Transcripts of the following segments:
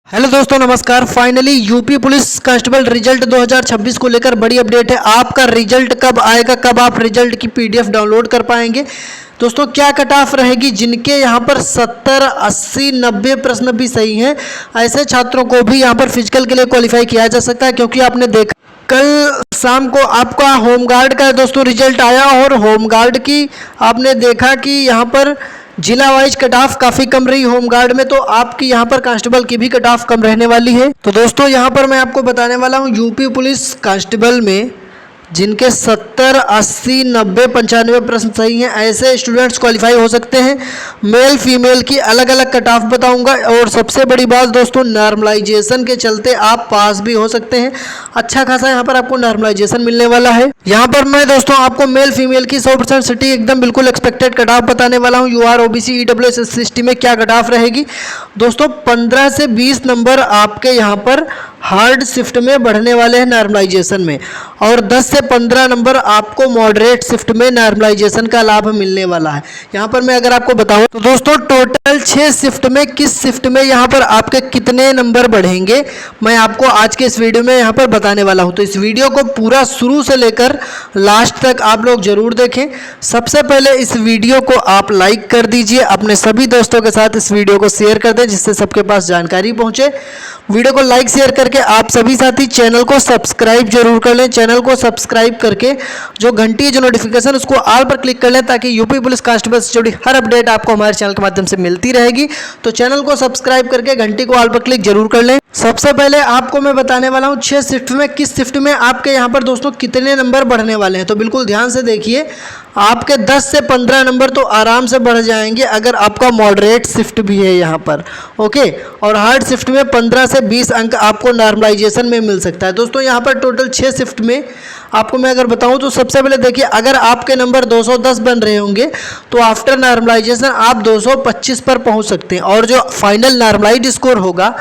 Hello दोस्तों नमस्कार। Finally UP police constable result 2026 को लेकर बड़ी अपडेट है। आपका रिजल्ट कब आएगा, कब आप रिजल्ट की पीडीएफ डाउनलोड कर पाएंगे। दोस्तों क्या कट ऑफ रहेगी, जिनके यहाँ पर 70, 80, 90 प्रश्न भी सही हैं, ऐसे छात्रों को भी यहाँ पर फिजिकल के लिए क्वालिफाई किया जा सकता है। क्योंकि आपने देखा कल शाम को आपका होमगार्ड का दोस्तों रिजल्ट आया और होमगार्ड की आपने देखा कि यहाँ पर जिला वाइज कट ऑफ काफ़ी कम रही होमगार्ड में, तो आपकी यहाँ पर कांस्टेबल की भी कट ऑफ कम रहने वाली है। तो दोस्तों यहाँ पर मैं आपको बताने वाला हूँ यूपी पुलिस कांस्टेबल में जिनके 70, 80, 90, 95 प्रश्न सही हैं, ऐसे स्टूडेंट्स क्वालिफाई हो सकते हैं। मेल फीमेल की अलग अलग कट ऑफ बताऊंगा और सबसे बड़ी बात दोस्तों, नॉर्मलाइजेशन के चलते आप पास भी हो सकते हैं। अच्छा खासा यहाँ पर आपको नॉर्मलाइजेशन मिलने वाला है। यहाँ पर मैं दोस्तों आपको मेल फीमेल की 100% सिटी एकदम बिल्कुल एक्सपेक्टेड कट ऑफ बताने वाला हूँ। यूआर ओबीसी ईडब्ल्यूएस SC/ST में क्या कट ऑफ रहेगी दोस्तों, 15 से 20 नंबर आपके यहाँ पर हार्ड शिफ्ट में बढ़ने वाले हैं नॉर्मलाइजेशन में, और 10 से 15 नंबर आपको मॉडरेट शिफ्ट में नॉर्मलाइजेशन का लाभ मिलने वाला है। यहाँ पर मैं अगर आपको बताऊं तो दोस्तों टोटल 6 शिफ्ट में किस शिफ्ट में यहाँ पर आपके कितने नंबर बढ़ेंगे, मैं आपको आज के इस वीडियो में यहाँ पर बताने वाला हूँ। तो इस वीडियो को पूरा शुरू से लेकर लास्ट तक आप लोग जरूर देखें। सबसे पहले इस वीडियो को आप लाइक कर दीजिए, अपने सभी दोस्तों के साथ इस वीडियो को शेयर कर दें जिससे सबके पास जानकारी पहुँचे। वीडियो को लाइक शेयर करके आप सभी साथी चैनल को सब्सक्राइब जरूर कर लें। चैनल को सब्सक्राइब करके जो घंटी है, जो नोटिफिकेशन, उसको ऑल पर क्लिक कर लें ताकि यूपी पुलिस कांस्टेबल से जुड़ी हर अपडेट आपको हमारे चैनल के माध्यम से मिलती रहेगी। तो चैनल को सब्सक्राइब करके घंटी को ऑल पर क्लिक जरूर कर लें। सबसे पहले आपको मैं बताने वाला हूँ 6 शिफ्ट में किस शिफ्ट में आपके यहाँ पर दोस्तों कितने नंबर बढ़ने वाले हैं। तो बिल्कुल ध्यान से देखिए, आपके 10 से 15 नंबर तो आराम से बढ़ जाएंगे अगर आपका मॉडरेट शिफ्ट भी है यहाँ पर, ओके। और हार्ड शिफ्ट में 15 से 20 अंक आपको नॉर्मलाइजेशन में मिल सकता है। दोस्तों यहाँ पर टोटल 6 शिफ्ट में आपको मैं अगर बताऊँ तो सबसे पहले देखिए, अगर आपके नंबर 210 बन रहे होंगे तो आफ्टर नॉर्मलाइजेशन आप 225 पर पहुँच सकते हैं, और जो फाइनल नॉर्मलाइज्ड स्कोर होगा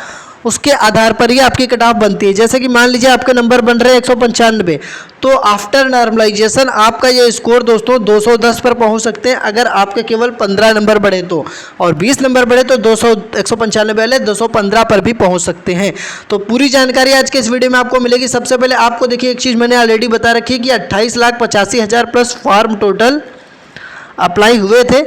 उसके आधार पर ही आपकी कट ऑफ बनती है। जैसे कि मान लीजिए आपके नंबर बन रहे हैं 195, तो आफ्टर नॉर्मलाइजेशन आपका ये स्कोर दोस्तों 210 पर पहुंच सकते हैं अगर आपके केवल 15 नंबर बढ़े तो, और 20 नंबर बढ़े तो 195 वाले 215 पर भी पहुंच सकते हैं। तो पूरी जानकारी आज के इस वीडियो में आपको मिलेगी। सबसे पहले आपको देखिए एक चीज़ मैंने ऑलरेडी बता रखी है कि 28,85,000 प्लस फॉर्म टोटल अप्लाई हुए थे।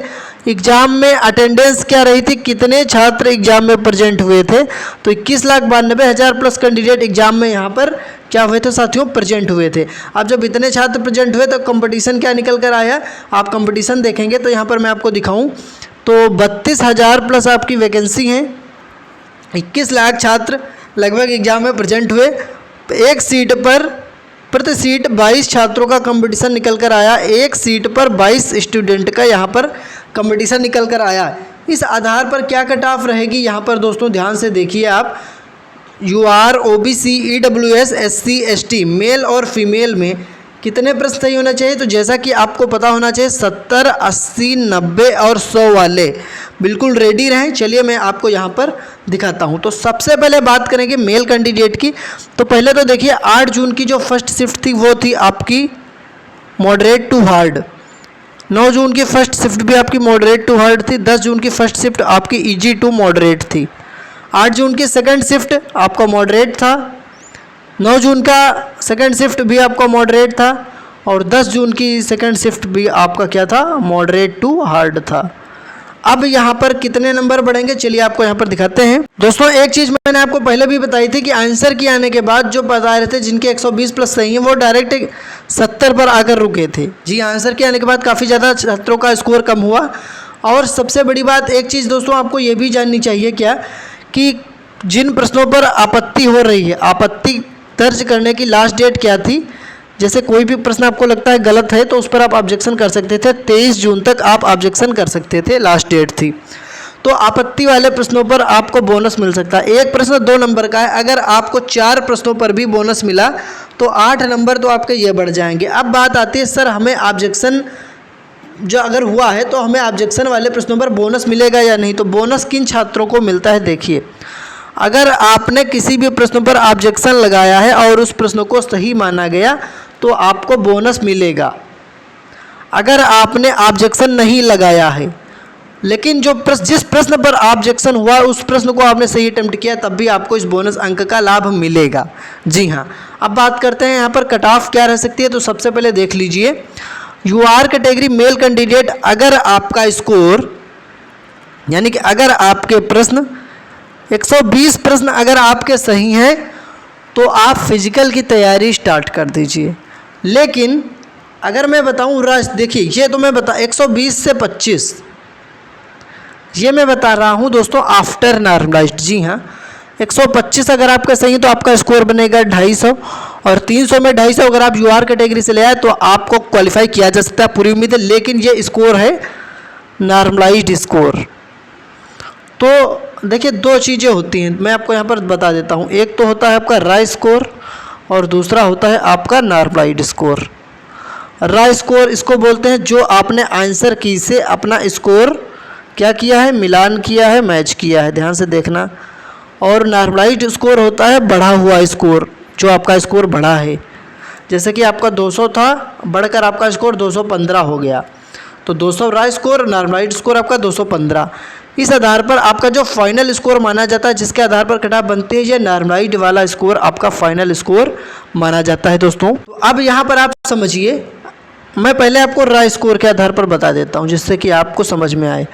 एग्जाम में अटेंडेंस क्या रही थी, कितने छात्र एग्जाम में प्रेजेंट हुए थे, तो 21,92,000 प्लस कैंडिडेट एग्जाम में यहाँ पर क्या हुए थे साथियों, प्रेजेंट हुए थे। अब जब इतने छात्र प्रेजेंट हुए तो कंपटीशन क्या निकल कर आया, आप कंपटीशन देखेंगे तो यहाँ पर मैं आपको दिखाऊं तो 32,000 प्लस आपकी वैकेंसी हैं, 21 लाख छात्र लगभग एग्जाम में प्रेजेंट हुए। एक सीट पर प्रति सीट 22 छात्रों का कंपटीशन निकल कर आया, एक सीट पर 22 स्टूडेंट का यहाँ पर कंपटीशन निकल कर आया। इस आधार पर क्या कट ऑफ रहेगी यहाँ पर दोस्तों ध्यान से देखिए आप, UR OBC EWS SC/ST male और फीमेल में कितने प्रश्न सही होना चाहिए, तो जैसा कि आपको पता होना चाहिए 70, 80, 90 और 100 वाले बिल्कुल रेडी रहें। चलिए मैं आपको यहाँ पर दिखाता हूँ। तो सबसे पहले बात करेंगे मेल कैंडिडेट की। तो पहले तो देखिए 8 जून की जो फर्स्ट शिफ्ट थी वो थी आपकी मॉडरेट टू हार्ड, 9 जून की फर्स्ट शिफ्ट भी आपकी मॉडरेट टू हार्ड थी, 10 जून की फर्स्ट शिफ्ट आपकी ईजी टू मॉडरेट थी, 8 जून की सेकंड शिफ्ट आपका मॉडरेट था, 9 जून का सेकंड शिफ्ट भी आपका मॉडरेट था, और 10 जून की सेकंड शिफ्ट भी आपका क्या था, मॉडरेट टू हार्ड था। अब यहाँ पर कितने नंबर बढ़ेंगे चलिए आपको यहाँ पर दिखाते हैं। दोस्तों एक चीज़ मैंने आपको पहले भी बताई थी कि आंसर की आने के बाद जो बता रहे थे जिनके 120 प्लस सही हैं वो डायरेक्ट 70 पर आकर रुके थे। जी आंसर के आने के बाद काफ़ी ज़्यादा छात्रों का स्कोर कम हुआ। और सबसे बड़ी बात एक चीज़ दोस्तों आपको ये भी जाननी चाहिए क्या, कि जिन प्रश्नों पर आपत्ति हो रही है, आपत्ति दर्ज करने की लास्ट डेट क्या थी, जैसे कोई भी प्रश्न आपको लगता है गलत है तो उस पर आप ऑब्जेक्शन कर सकते थे, 23 जून तक आप ऑब्जेक्शन कर सकते थे, लास्ट डेट थी। तो आपत्ति वाले प्रश्नों पर आपको बोनस मिल सकता है। एक प्रश्न 2 नंबर का है, अगर आपको 4 प्रश्नों पर भी बोनस मिला तो 8 नंबर तो आपके ये बढ़ जाएंगे। अब बात आती है सर हमें ऑब्जेक्शन जो अगर हुआ है तो हमें ऑब्जेक्शन वाले प्रश्नों पर बोनस मिलेगा या नहीं। तो बोनस किन छात्रों को मिलता है देखिए, अगर आपने किसी भी प्रश्न पर ऑब्जेक्शन लगाया है और उस प्रश्न को सही माना गया तो आपको बोनस मिलेगा। अगर आपने ऑब्जेक्शन नहीं लगाया है लेकिन जिस प्रश्न पर ऑब्जेक्शन हुआ उस प्रश्न को आपने सही अटेम्प्ट किया तब भी आपको इस बोनस अंक का लाभ मिलेगा। जी हाँ, अब बात करते हैं यहाँ पर कट ऑफ क्या रह सकती है। तो सबसे पहले देख लीजिए, यूआर कैटेगरी मेल कैंडिडेट, अगर आपका स्कोर यानी कि अगर आपके प्रश्न 120 प्रश्न अगर आपके सही हैं तो आप फिजिकल की तैयारी स्टार्ट कर दीजिए। लेकिन अगर मैं बताऊं देखिए ये तो मैं 120 से 25 ये मैं बता रहा हूं दोस्तों आफ्टर नॉर्मलाइज्ड। जी हाँ, 125 अगर आपका सही है तो आपका स्कोर बनेगा 250 और 300 में 250 अगर आप यूआर कैटेगरी से ले आए तो आपको क्वालिफाई किया जा सकता है, पूरी उम्मीद है। लेकिन ये स्कोर है नॉर्मलाइज्ड स्कोर। तो देखिए दो चीज़ें होती हैं, मैं आपको यहाँ पर बता देता हूँ। एक तो होता है आपका राय स्कोर और दूसरा होता है आपका नॉर्मलाइज्ड स्कोर। राय स्कोर इसको बोलते हैं जो आपने आंसर की से अपना स्कोर क्या किया है, मिलान किया है, मैच किया है, ध्यान से देखना। और नॉर्मलाइज्ड स्कोर होता है बढ़ा हुआ स्कोर, जो आपका स्कोर बढ़ा है। जैसे कि आपका 200 था, बढ़कर आपका स्कोर 215 हो गया, तो 200 राय स्कोर, नॉर्मलाइज्ड स्कोर आपका 215। इस आधार पर आपका जो फाइनल स्कोर माना जाता है, जिसके आधार पर कट ऑफ बनती है, ये नॉर्मलाइज्ड वाला स्कोर आपका फाइनल स्कोर माना जाता है दोस्तों। तो अब यहाँ पर आप समझिए, मैं पहले आपको राय स्कोर के आधार पर बता देता हूँ जिससे कि आपको समझ में आए।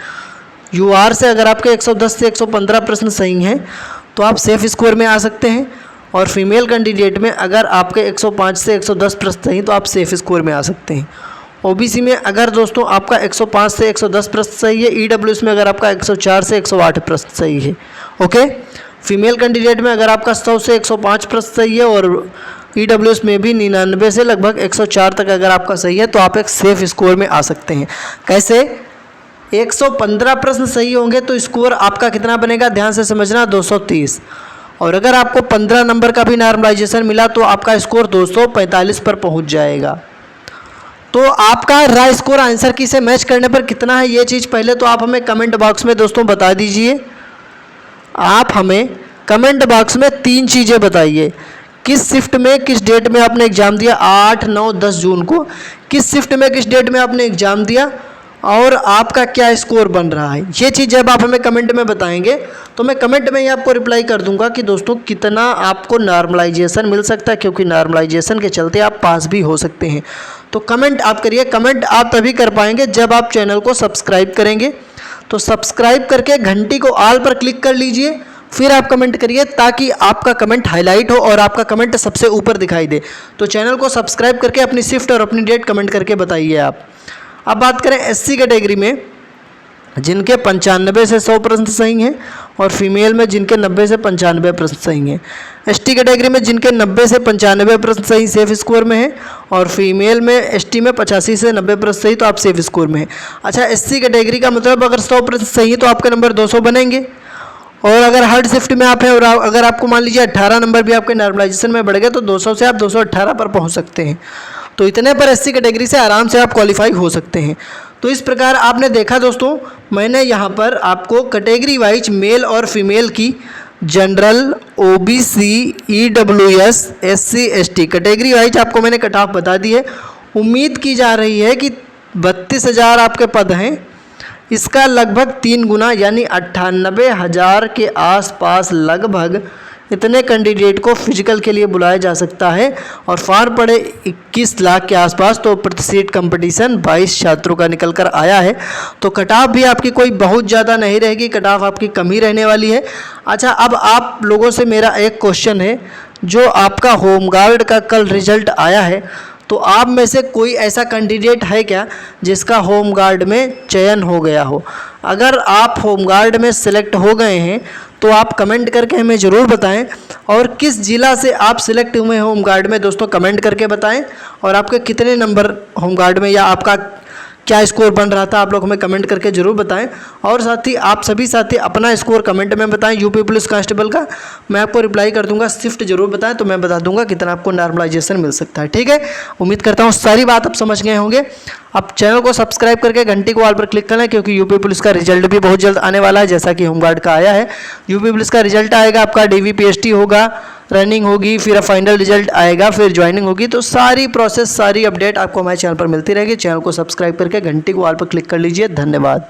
यूआर से अगर आपके 110 से 115 प्रश्न सही हैं तो आप सेफ स्कोर में आ सकते हैं, और फीमेल कैंडिडेट में अगर आपके 105 से 110 प्रश्न सही तो आप सेफ स्कोर में आ सकते हैं। ओबीसी में अगर दोस्तों आपका 105 से 110 प्रश्न सही है, ईडब्ल्यूएस में अगर आपका 104 से 108 प्रश्न सही है, ओके। फीमेल कैंडिडेट में अगर आपका 100 से 105 प्रश्न सही है और ईडब्ल्यूएस में भी 99 से लगभग 104 तक अगर आपका सही है तो आप एक सेफ स्कोर में आ सकते हैं। कैसे? 115 प्रश्न सही होंगे तो स्कोर आपका कितना बनेगा, ध्यान से समझना, 230। और अगर आपको 15 नंबर का भी नॉर्मलाइजेशन मिला तो आपका स्कोर 245 पर पहुंच जाएगा। तो आपका राय स्कोर आंसर की से मैच करने पर कितना है, ये चीज़ पहले तो आप हमें कमेंट बॉक्स में दोस्तों बता दीजिए। आप हमें कमेंट बॉक्स में 3 चीज़ें बताइए। किस शिफ्ट में किस डेट में आपने एग्ज़ाम दिया, 8, 9, 10 जून को किस शिफ्ट में किस डेट में आपने एग्ज़ाम दिया और आपका क्या स्कोर बन रहा है। ये चीज़ जब आप हमें कमेंट में बताएंगे तो मैं कमेंट में ही आपको रिप्लाई कर दूंगा कि दोस्तों कितना आपको नॉर्मलाइजेशन मिल सकता है, क्योंकि नॉर्मलाइजेशन के चलते आप पास भी हो सकते हैं। तो कमेंट आप करिए। कमेंट आप तभी कर पाएंगे जब आप चैनल को सब्सक्राइब करेंगे। तो सब्सक्राइब करके घंटी को ऑल पर क्लिक कर लीजिए, फिर आप कमेंट करिए ताकि आपका कमेंट हाईलाइट हो और आपका कमेंट सबसे ऊपर दिखाई दे। तो चैनल को सब्सक्राइब करके अपनी शिफ्ट और अपनी डेट कमेंट करके बताइए आप। अब बात करें एससी कैटेगरी में, जिनके 95 से 100 प्रश्न सही हैं और फीमेल में जिनके 90 से 95 प्रश्न सही हैं। एसटी कैटेगरी में जिनके 90 से 95 प्रश्न सही सेफ स्कोर में है और फीमेल में एसटी में 85 से 90 प्रश्न सही तो आप सेफ स्कोर में हैं। अच्छा, एससी कैटेगरी का मतलब अगर 100 प्रश्न सही है तो आपके नंबर 200 बनेंगे, और अगर हर्ड शिफ्ट में आप हैं और अगर आपको मान लीजिए 18 नंबर भी आपके नॉर्मलाइजेशन में बढ़ गए तो 200 से आप 218 पर पहुंच सकते हैं। तो इतने पर एससी कैटेगरी से आराम से आप क्वालिफाई हो सकते हैं। तो इस प्रकार आपने देखा दोस्तों, मैंने यहाँ पर आपको कैटेगरी वाइज मेल और फीमेल की general, OBC, EWS, SC, ST category wise आपको मैंने कट ऑफ बता दी है। उम्मीद की जा रही है कि 32,000 आपके पद हैं, इसका लगभग 3 गुना यानी 98,000 के आसपास लगभग इतने कैंडिडेट को फिजिकल के लिए बुलाया जा सकता है और फार पड़े 21 लाख के आसपास। तो प्रति सीट कंपटीशन 22 छात्रों का निकल कर आया है। तो कट ऑफ भी आपकी कोई बहुत ज़्यादा नहीं रहेगी, कट ऑफ आपकी कम ही रहने वाली है। अच्छा, अब आप लोगों से मेरा एक क्वेश्चन है, जो आपका होमगार्ड का कल रिजल्ट आया है तो आप में से कोई ऐसा कैंडिडेट है क्या जिसका होमगार्ड में चयन हो गया हो? अगर आप होमगार्ड में सिलेक्ट हो गए हैं तो आप कमेंट करके हमें ज़रूर बताएं, और किस ज़िला से आप सिलेक्ट हुए हैं होमगार्ड में दोस्तों कमेंट करके बताएं, और आपके कितने नंबर होमगार्ड में या आपका क्या स्कोर बन रहा था आप लोग हमें कमेंट करके ज़रूर बताएं। और साथ ही आप सभी साथी अपना स्कोर कमेंट में बताएं यूपी पुलिस कांस्टेबल का, मैं आपको रिप्लाई कर दूंगा। शिफ्ट जरूर बताएं तो मैं बता दूंगा कितना आपको नॉर्मलाइजेशन मिल सकता है। ठीक है, उम्मीद करता हूँ सारी बात आप समझ गए होंगे। अब चैनल को सब्सक्राइब करके घंटी को ऑल पर क्लिक करना है, क्योंकि यूपी पुलिस का रिजल्ट भी बहुत जल्द आने वाला है। जैसा कि होमगार्ड का आया है, यूपी पुलिस का रिजल्ट आएगा, आपका डीवीपीएसटी होगा, रनिंग होगी, फिर फाइनल रिजल्ट आएगा, फिर ज्वाइनिंग होगी। तो सारी प्रोसेस, सारी अपडेट आपको हमारे चैनल पर मिलती रहेगी। चैनल को सब्सक्राइब करके घंटी को ऑल पर क्लिक कर लीजिए। धन्यवाद।